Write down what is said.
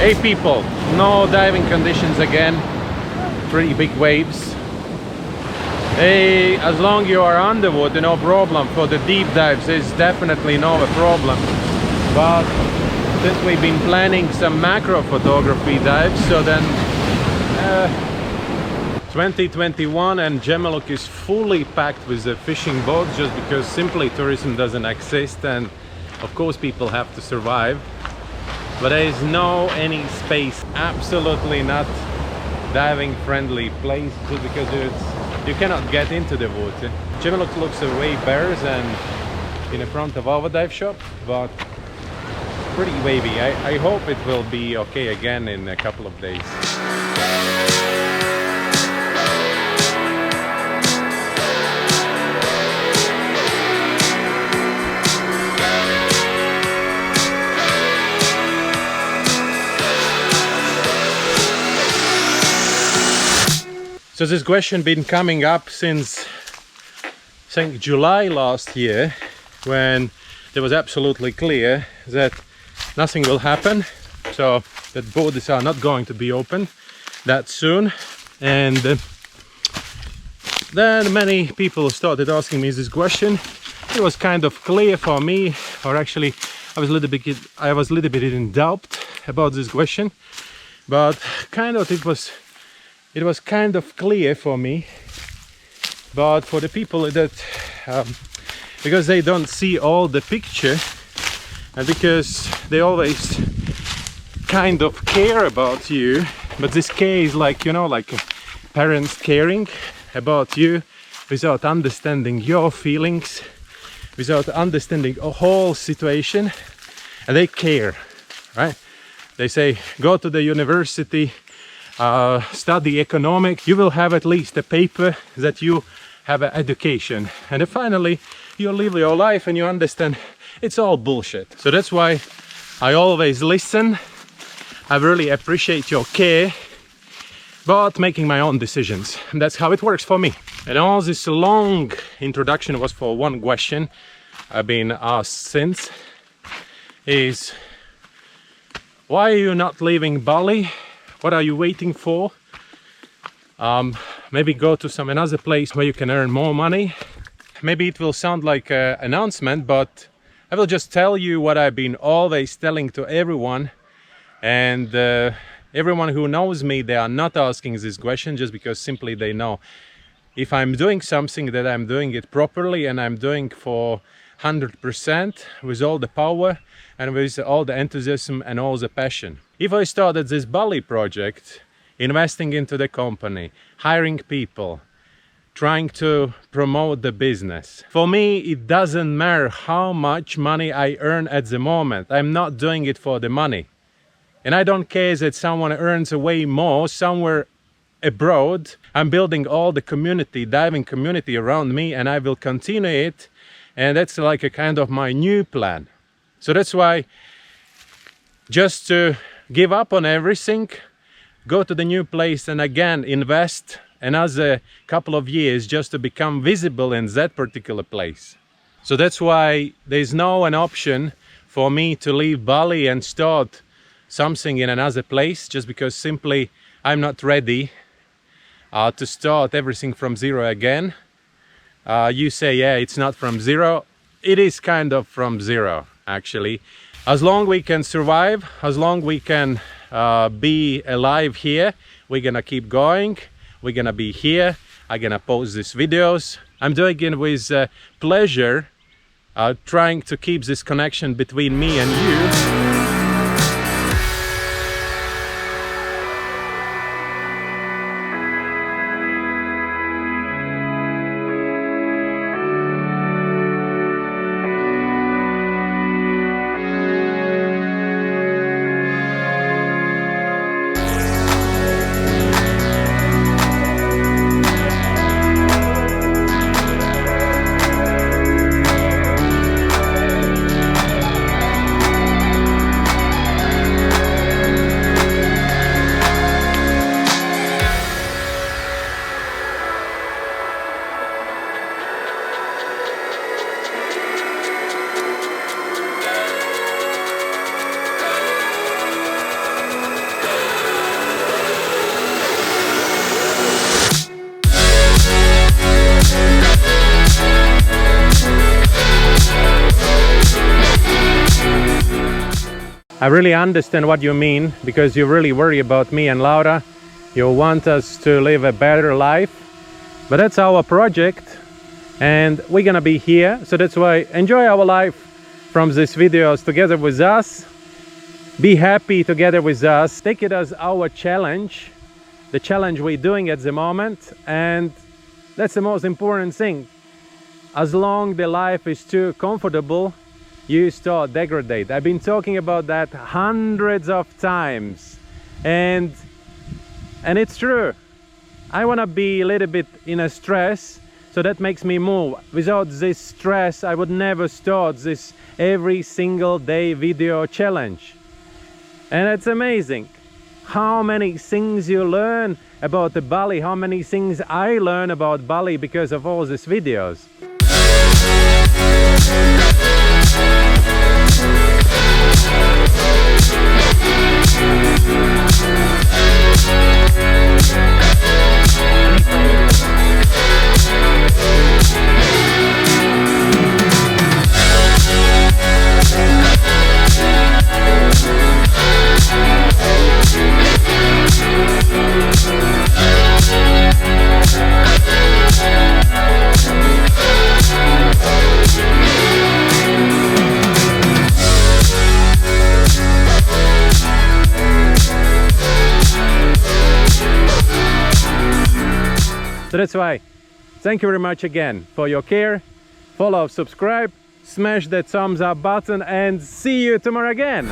Hey people, no diving conditions again, pretty big waves. Hey, as long you are underwater, no problem. For the deep dives, it's definitely not a problem. But since we've been planning some macro photography dives, so then 2021 and Gemaluk is fully packed with the fishing boats, just because simply tourism doesn't exist, and of course people have to survive. But there is no any space, absolutely not diving friendly place, just because you cannot get into the water. Gemaluk looks way better than in the front of our dive shop, but pretty wavy. I hope it will be okay again in a couple of days. So this question been coming up since I think July last year, when it was absolutely clear that nothing will happen, so that borders are not going to be open that soon. And then many people started asking me this question. It was kind of clear for me, or actually I was a little bit in doubt about this question, but kind of it was kind of clear for me. But for the people that because they don't see all the picture, and because they always kind of care about you, but this care is like, you know, like parents caring about you without understanding your feelings, without understanding a whole situation, and they care, right? They say, go to the university, study economics, you will have at least a paper that you have an education, and then finally you live your life and you understand it's all bullshit. So that's why I always listen. I really appreciate your care, but making my own decisions, and that's how it works for me. And all this long introduction was for one question I've been asked since, is why are you not leaving Bali? What are you waiting for? Maybe go to some another place where you can earn more money. Maybe it will sound like an announcement, but I will just tell you what I've been always telling to everyone. And everyone who knows me, they are not asking this question just because simply they know if I'm doing something, that I'm doing it properly, and I'm doing for 100% with all the power and with all the enthusiasm and all the passion. If I started this Bali project, investing into the company, hiring people, trying to promote the business, for me it doesn't matter how much money I earn at the moment. I'm not doing it for the money. And I don't care that someone earns way more somewhere abroad. I'm building all the community, diving community around me, and I will continue it. And that's like a kind of my new plan. So that's why, just to give up on everything, go to the new place and again invest another couple of years just to become visible in that particular place. So that's why there's no an option for me to leave Bali and start something in another place, just because simply I'm not ready to start everything from zero again. You say, yeah, it's not from zero. It is kind of from zero, actually. As long we can survive, as long we can be alive here, we're gonna keep going. We're gonna be here. I'm gonna post these videos. I'm doing it with pleasure, trying to keep this connection between me and you. I really understand what you mean, because you really worry about me and Laura. You want us to live a better life, but that's our project and we're gonna be here. So that's why enjoy our life from these videos together with us. Be happy together with us. Take it as our challenge, the challenge we're doing at the moment, and that's the most important thing. As long the life is too comfortable, you start degrade. I've been talking about that hundreds of times, and it's true. I want to be a little bit in a stress, so that makes me move. Without this stress, I would never start this every single day video challenge. And it's amazing how many things you learn about the Bali, how many things I learn about Bali because of all these videos. So that's why, thank you very much again for your care. Follow, subscribe, smash that thumbs up button, and see you tomorrow again.